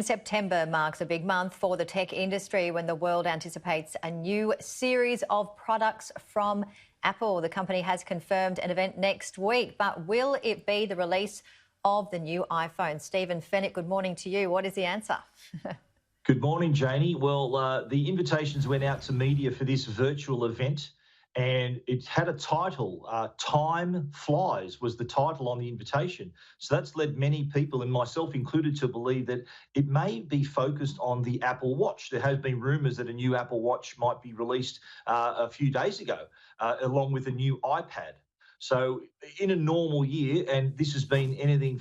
September marks a big month for the tech industry when the world anticipates a new series of products from Apple. The company has confirmed an event next week, but will it be the release of the new iPhone? Stephen Fennick, good morning to you. What is the answer? Good morning, Janie. Well, the invitations went out to media for this virtual event, and it had a title. Time Flies was the title on the invitation. So that's led many people, and myself included, to believe that it may be focused on the Apple Watch. There has been rumours that a new Apple Watch might be released a few days ago, along with a new iPad. So in a normal year, and this has been anything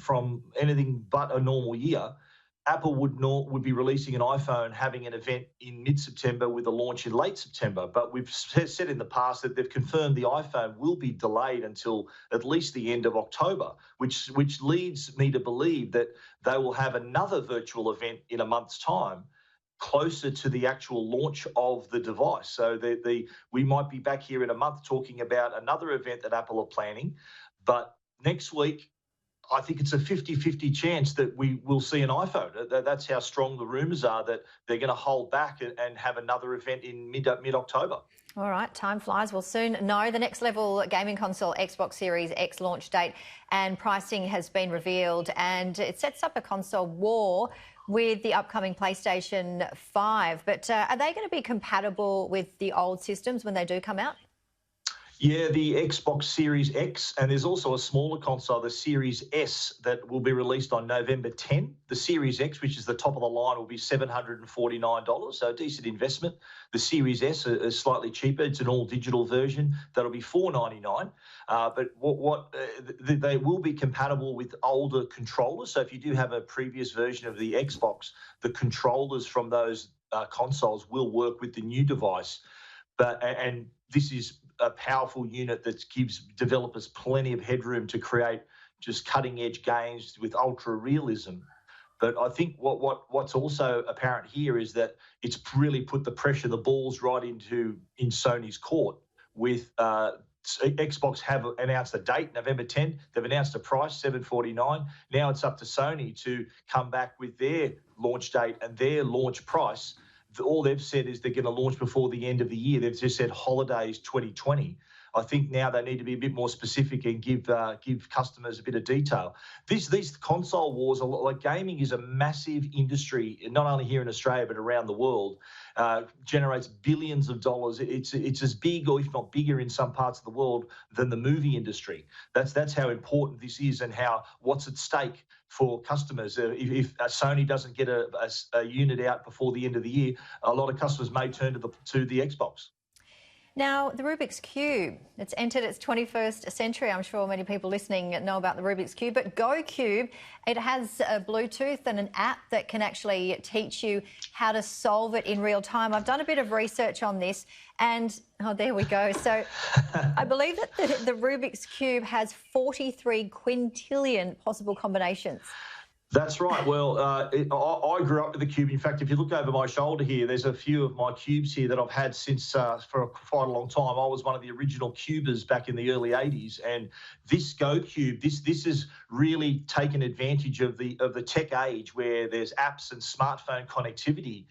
but a normal year, Apple would be releasing an iPhone, having an event in mid-September with a launch in late September. But we've said in the past that they've confirmed the iPhone will be delayed until at least the end of October, which leads me to believe that they will have another virtual event in a month's time, closer to the actual launch of the device. So we might be back here in a month talking about another event that Apple are planning. But next week, I think it's a 50-50 chance that we will see an iPhone. That's how strong the rumours are that they're going to hold back and have another event in mid-October. All right, time flies. We'll soon know. The next level gaming console, Xbox Series X launch date and pricing has been revealed, and it sets up a console war with the upcoming PlayStation 5. But are they going to be compatible with the old systems when they do come out? Yeah, the Xbox Series X, and there's also a smaller console, the Series S, that will be released on November 10. The Series X, which is the top of the line, will be $749, so a decent investment. The Series S is slightly cheaper. It's an all-digital version. That'll be $499. But they will be compatible with older controllers. So if you do have a previous version of the Xbox, the controllers from those consoles will work with the new device. And this is a powerful unit that gives developers plenty of headroom to create just cutting-edge games with ultra realism. But I think what's also apparent here is that it's really put the pressure, the balls right in Sony's court. With Xbox have announced a date, November 10th. They've announced a price, $749. Now it's up to Sony to come back with their launch date and their launch price. All they've said is they're going to launch before the end of the year. They've just said holidays 2020. I think now they need to be a bit more specific and give customers a bit of detail. These console wars, like gaming, is a massive industry, not only here in Australia but around the world. Generates billions of dollars. It's as big, or if not bigger, in some parts of the world than the movie industry. That's how important this is, and what's at stake for customers. If Sony doesn't get a unit out before the end of the year, a lot of customers may turn to the Xbox. Now, the Rubik's Cube, it's entered its 21st century. I'm sure many people listening know about the Rubik's Cube, but GoCube, it has a Bluetooth and an app that can actually teach you how to solve it in real time. I've done a bit of research on this, and there we go. So I believe that the Rubik's Cube has 43 quintillion possible combinations. That's right. Well, I grew up with the cube. In fact, if you look over my shoulder here, there's a few of my cubes here that I've had since for quite a long time. I was one of the original cubers back in the early 80s, and this GoCube, this has really taken advantage of the tech age where there's apps and smartphone connectivity.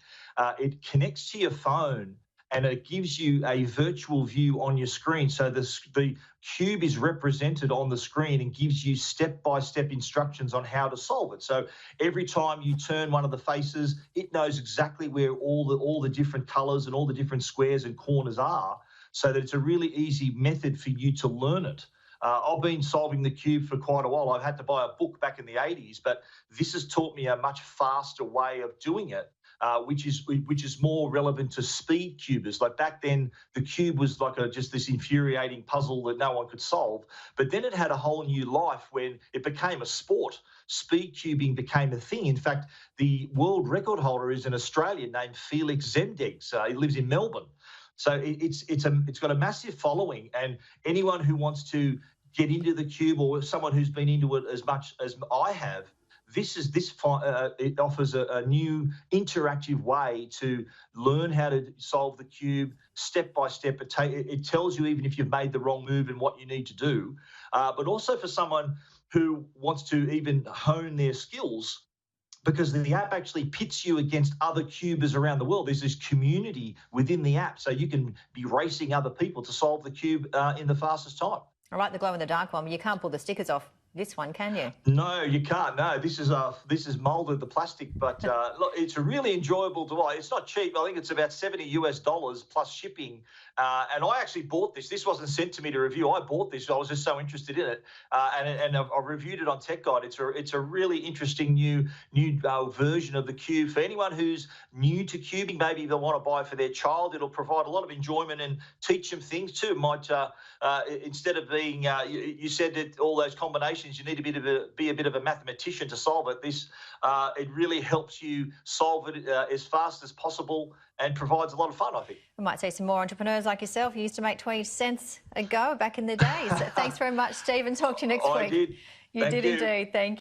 It connects to your phone, and it gives you a virtual view on your screen. So the cube is represented on the screen and gives you step-by-step instructions on how to solve it. So every time you turn one of the faces, it knows exactly where all the different colours and all the different squares and corners are, so that it's a really easy method for you to learn it. I've been solving the cube for quite a while. I've had to buy a book back in the 80s, but this has taught me a much faster way of doing it. Which is more relevant to speed cubers. Like back then, the cube was like just this infuriating puzzle that no one could solve. But then it had a whole new life when it became a sport. Speed cubing became a thing. In fact, the world record holder is an Australian named Felix Zemdegs. He lives in Melbourne. So it's got a massive following, and anyone who wants to get into the cube, or someone who's been into it as much as I have, it offers a new interactive way to learn how to solve the cube step by step. It tells you even if you've made the wrong move and what you need to do. But also for someone who wants to even hone their skills, because the app actually pits you against other cubers around the world. There's this community within the app, so you can be racing other people to solve the cube in the fastest time. I like the glow in the dark one, but you can't pull the stickers off this one, can you? No, you can't. No, this is moulded the plastic, but look, it's a really enjoyable device. It's not cheap. I think it's about $70 plus shipping. And I actually bought this. This wasn't sent to me to review. I bought this. I was just so interested in it, and I've reviewed it on Tech Guide. It's a really interesting new version of the cube for anyone who's new to cubing. Maybe they want to buy it for their child. It'll provide a lot of enjoyment and teach them things too. Might instead of being you said that all those combinations, you need to be a bit of a mathematician to solve it. This it really helps you solve it as fast as possible and provides a lot of fun, I think. We might see some more entrepreneurs like yourself who used to make 20 cents a go back in the day. So thanks very much, Steve, and talk to you next week. I did. You did indeed. Thank you.